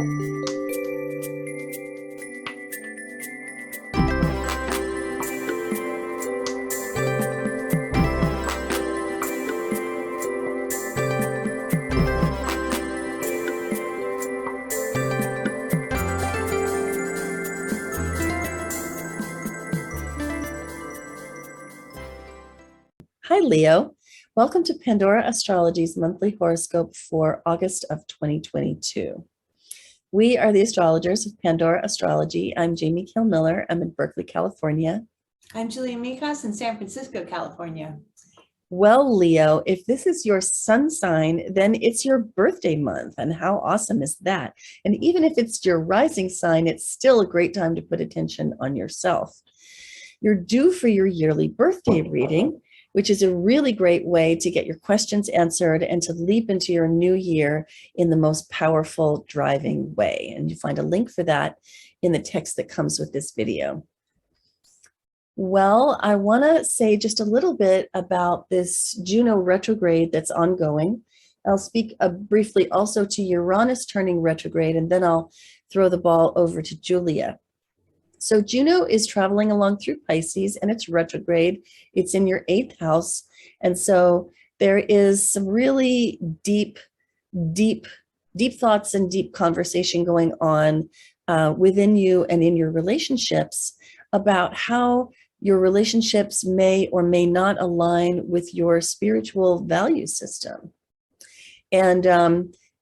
Hi, Leo. Welcome to Pandora Astrology's monthly horoscope for August of 2022. We are the astrologers of Pandora Astrology. I'm Jamie Miller. I'm in Berkeley, California. I'm Julia Mijas in San Francisco, California. Well, Leo, if this is your sun sign, then it's your birthday month. And how awesome is that? And even if it's your rising sign, it's still a great time to put attention on yourself. You're due for your yearly birthday reading, which is a really great way to get your questions answered and to leap into your new year in the most powerful, driving way. And you find a link for that in the text that comes with this video. Well, I want to say just a little bit about this Juno retrograde that's ongoing. I'll speak briefly also to Uranus turning retrograde, and then I'll throw the ball over to Julia. So Juno is traveling along through Pisces and it's retrograde. It's in your 8th house. And so there is some really deep thoughts and deep conversation going on within you and in your relationships about how your relationships may or may not align with your spiritual value system. And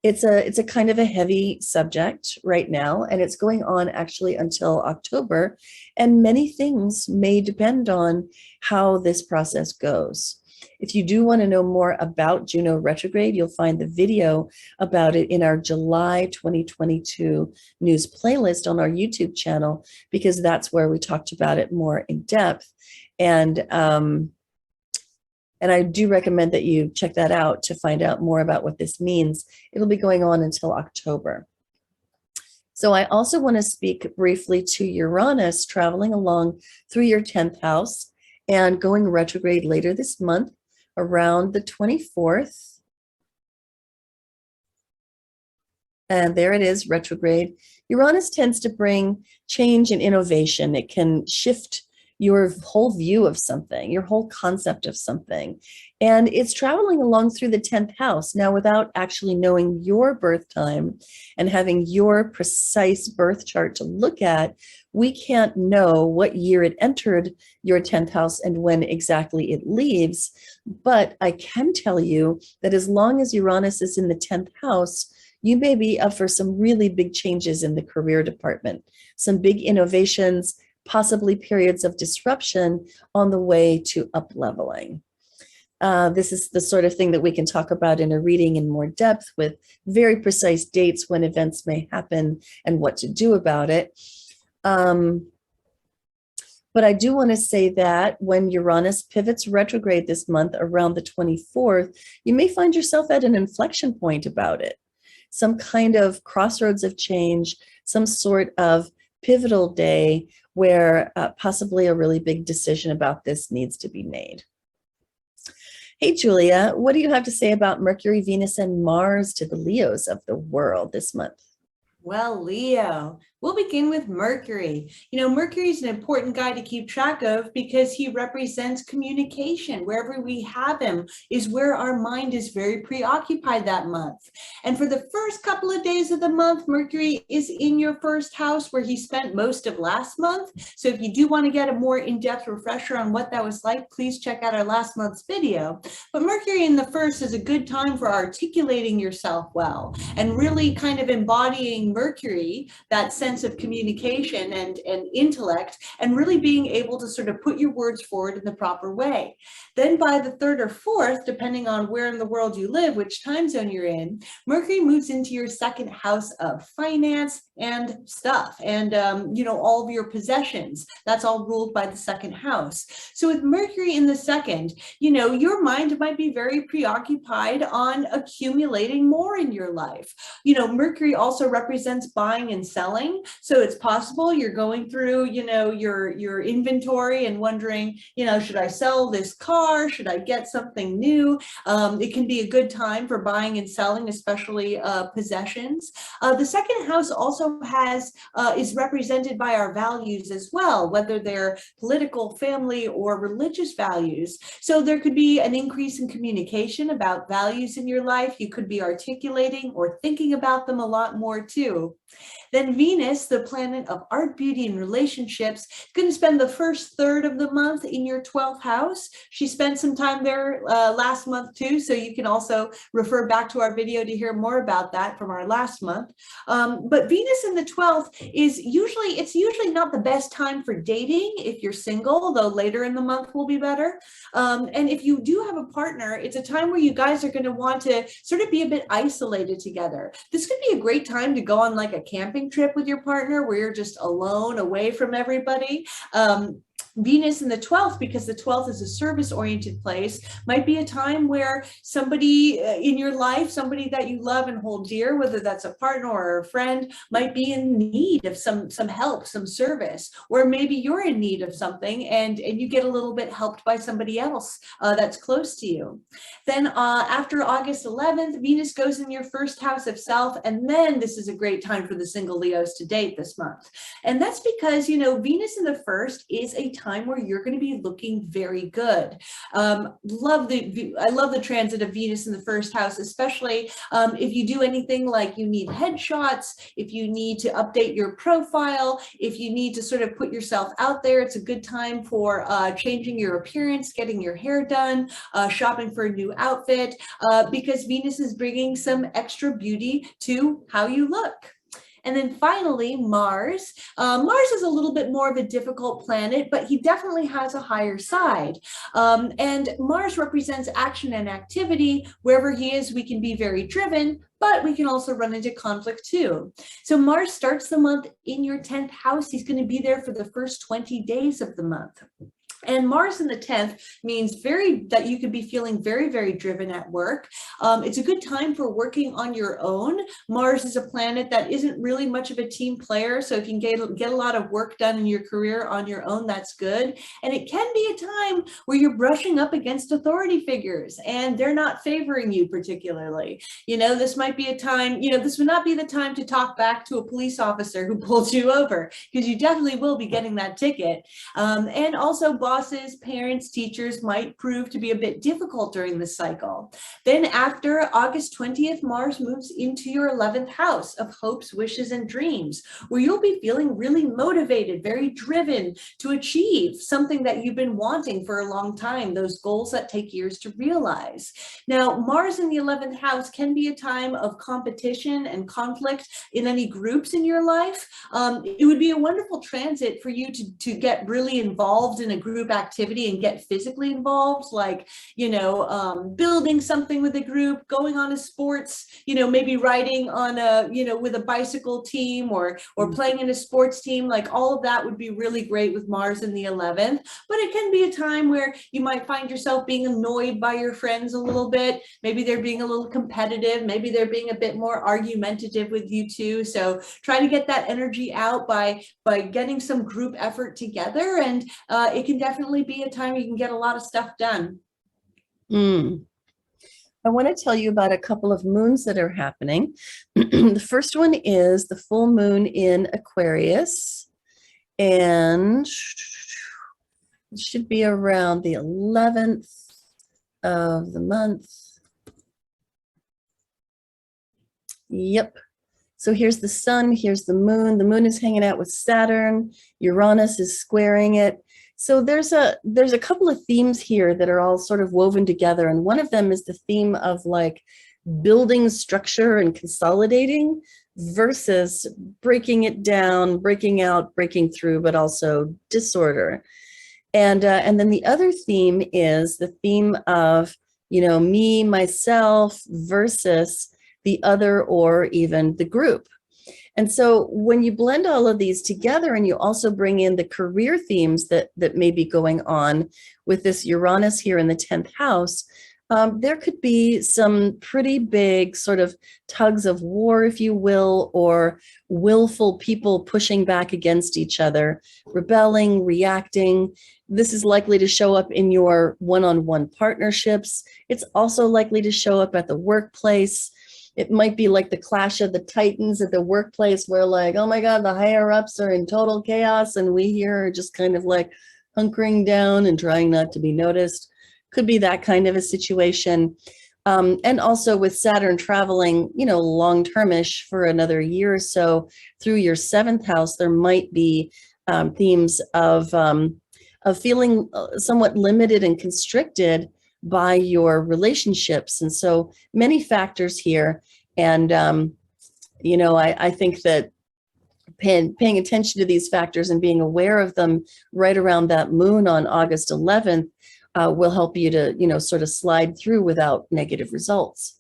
it's a kind of a heavy subject right now, and it's going on actually until October, and many things may depend on how this process goes. If you do want to know more about Juno retrograde, you'll find the video about it in our July 2022 news playlist on our YouTube channel, because that's where we talked about it more in depth. And I do recommend that you check that out to find out more about what this means. It'll be going on until October. So I also want to speak briefly to Uranus traveling along through your 10th house and going retrograde later this month around the 24th. And there it is, retrograde. Uranus tends to bring change and innovation. It can shift your whole view of something, your whole concept of something. And it's traveling along through the 10th house. Now, without actually knowing your birth time and having your precise birth chart to look at, we can't know what year it entered your 10th house and when exactly it leaves. But I can tell you that as long as Uranus is in the 10th house, you may be up for some really big changes in the career department, some big innovations, possibly periods of disruption on the way to up-leveling. This is the sort of thing that we can talk about in a reading in more depth with very precise dates when events may happen and what to do about it. But I do want to say that when Uranus pivots retrograde this month around the 24th, you may find yourself at an inflection point about it, some kind of crossroads of change, some sort of pivotal day where possibly a really big decision about this needs to be made. Hey, Julia, what do you have to say about Mercury, Venus, and Mars to the Leos of the world this month? Well, Leo, we'll begin with Mercury. You know, Mercury is an important guy to keep track of because he represents communication. Wherever we have him is where our mind is very preoccupied that month. And for the first couple of days of the month, Mercury is in your 1st house where he spent most of last month. So if you do want to get a more in-depth refresher on what that was like, please check out our last month's video. But Mercury in the 1st is a good time for articulating yourself well and really kind of embodying Mercury, that sense of communication and intellect, and really being able to sort of put your words forward in the proper way. Then by the 3rd or 4th, depending on where in the world you live, which time zone you're in, Mercury moves into your 2nd house of finance and stuff and, you know, all of your possessions. That's all ruled by the 2nd house. So with Mercury in the 2nd, you know, your mind might be very preoccupied on accumulating more in your life. You know, Mercury also represents buying and selling. soon. So it's possible you're going through, your inventory and wondering, should I sell this car? Should I get something new? It can be a good time for buying and selling, especially possessions. The second house also is represented by our values as well, whether they're political, family, or religious values. So there could be an increase in communication about values in your life. You could be articulating or thinking about them a lot more too. Then Venus, the planet of art, beauty, and relationships, is going to spend the first third of the month in your 12th house. She spent some time there last month too, so you can also refer back to our video to hear more about that from our last month. But Venus in the 12th it's usually not the best time for dating if you're single, though later in the month will be better. And if you do have a partner, it's a time where you guys are going to want to sort of be a bit isolated together. This could be a great time to go on like a camping trip with your partner where you're just alone, away from everybody. Venus in the 12th, because the 12th is a service-oriented place, might be a time where somebody in your life, somebody that you love and hold dear, whether that's a partner or a friend, might be in need of some help, some service, or maybe you're in need of something and you get a little bit helped by somebody else that's close to you. Then after August 11th, Venus goes in your first house of self, and then this is a great time for the single Leos to date this month. And that's because, Venus in the first is a time where you're going to be looking very good. I love the transit of Venus in the first house, especially if you do anything like you need headshots, if you need to update your profile, if you need to sort of put yourself out there. It's a good time for changing your appearance, getting your hair done, shopping for a new outfit, because Venus is bringing some extra beauty to how you look. And then finally, Mars. Mars is a little bit more of a difficult planet, but he definitely has a higher side. And Mars represents action and activity. Wherever he is, we can be very driven, but we can also run into conflict too. So Mars starts the month in your 10th house. He's going to be there for the first 20 days of the month. And Mars in the 10th means that you could be feeling very, very driven at work. It's a good time for working on your own. Mars is a planet that isn't really much of a team player. So if you can get a lot of work done in your career on your own, that's good. And it can be a time where you're brushing up against authority figures and they're not favoring you particularly. This might be a time, this would not be the time to talk back to a police officer who pulls you over, because you definitely will be getting that ticket. And also bosses, parents, teachers might prove to be a bit difficult during this cycle. Then after August 20th, Mars moves into your 11th house of hopes, wishes, and dreams, where you'll be feeling really motivated, very driven to achieve something that you've been wanting for a long time, those goals that take years to realize. Now, Mars in the 11th house can be a time of competition and conflict in any groups in your life. It would be a wonderful transit for you to get really involved in a group activity and get physically involved, like, building something with a group, going on a sports, maybe riding on with a bicycle team or playing in a sports team. Like, all of that would be really great with Mars in the 11th. But it can be a time where you might find yourself being annoyed by your friends a little bit. Maybe they're being a little competitive. Maybe they're being a bit more argumentative with you too. So try to get that energy out by getting some group effort together, and it can definitely be a time you can get a lot of stuff done. I want to tell you about a couple of moons that are happening. The first one is the full moon in Aquarius, and it should be around the 11th of the month. Yep. So here's the sun, here's the moon. The moon is hanging out with Saturn. Uranus is squaring it. So there's a couple of themes here that are all sort of woven together. And one of them is the theme of like building structure and consolidating versus breaking it down, breaking out, breaking through, but also disorder. And then the other theme is the theme of, me, myself versus the other, or even the group. And so when you blend all of these together and you also bring in the career themes that may be going on with this Uranus here in the 10th house, There could be some pretty big sort of tugs of war, if you will, or willful people pushing back against each other, rebelling, reacting. This is likely to show up in your one-on-one partnerships. It's also likely to show up at the workplace. It might be like the clash of the titans at the workplace where like, oh my God, the higher ups are in total chaos and we here are just kind of like hunkering down and trying not to be noticed. Could be that kind of a situation. And also with Saturn traveling, long-termish for another year or so through your seventh house, there might be themes of feeling somewhat limited and constricted by your relationships. And so many factors here. And, I think that paying attention to these factors and being aware of them right around that moon on August 11th will help you to, sort of slide through without negative results.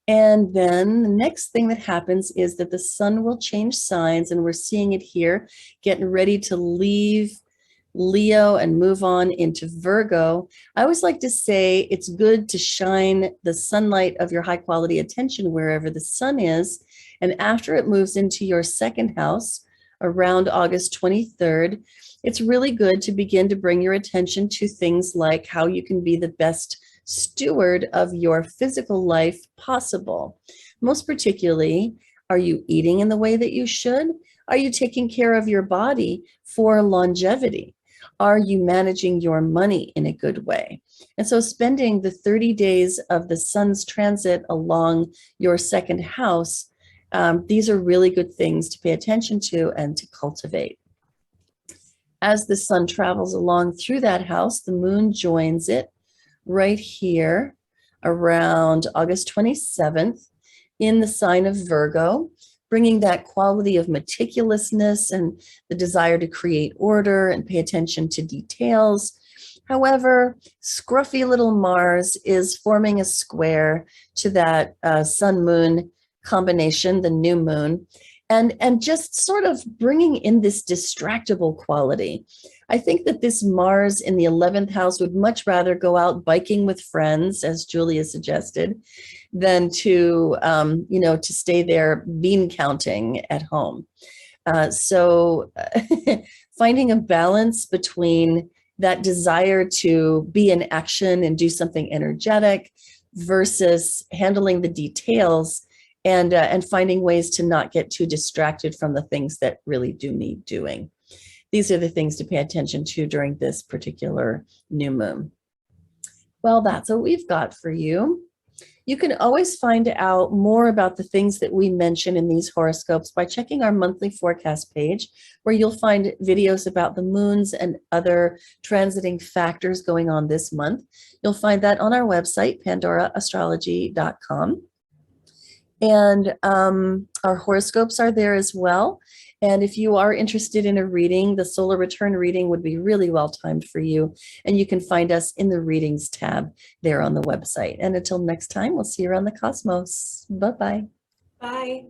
And then the next thing that happens is that the sun will change signs, and we're seeing it here, getting ready to leave Leo and move on into Virgo. I always like to say it's good to shine the sunlight of your high quality attention wherever the sun is. And after it moves into your second house around August 23rd, it's really good to begin to bring your attention to things like how you can be the best steward of your physical life possible. Most particularly, are you eating in the way that you should? Are you taking care of your body for longevity? Are you managing your money in a good way? And so spending the 30 days of the sun's transit along your second house, these are really good things to pay attention to and to cultivate. As the sun travels along through that house, the moon joins it right here around August 27th in the sign of Virgo, bringing that quality of meticulousness and the desire to create order and pay attention to details. However, scruffy little Mars is forming a square to that sun-moon combination, the new moon, and just sort of bringing in this distractible quality. I think that this Mars in the 11th house would much rather go out biking with friends, as Julia suggested, than to stay there bean counting at home. So finding a balance between that desire to be in action and do something energetic versus handling the details and finding ways to not get too distracted from the things that really do need doing. These are the things to pay attention to during this particular new moon. Well, that's what we've got for you. You can always find out more about the things that we mention in these horoscopes by checking our monthly forecast page, where you'll find videos about the moons and other transiting factors going on this month. You'll find that on our website, pandoraastrology.com. And our horoscopes are there as well. And if you are interested in a reading, the solar return reading would be really well timed for you. And you can find us in the readings tab there on the website. And until next time, we'll see you around the cosmos. Bye-bye. Bye.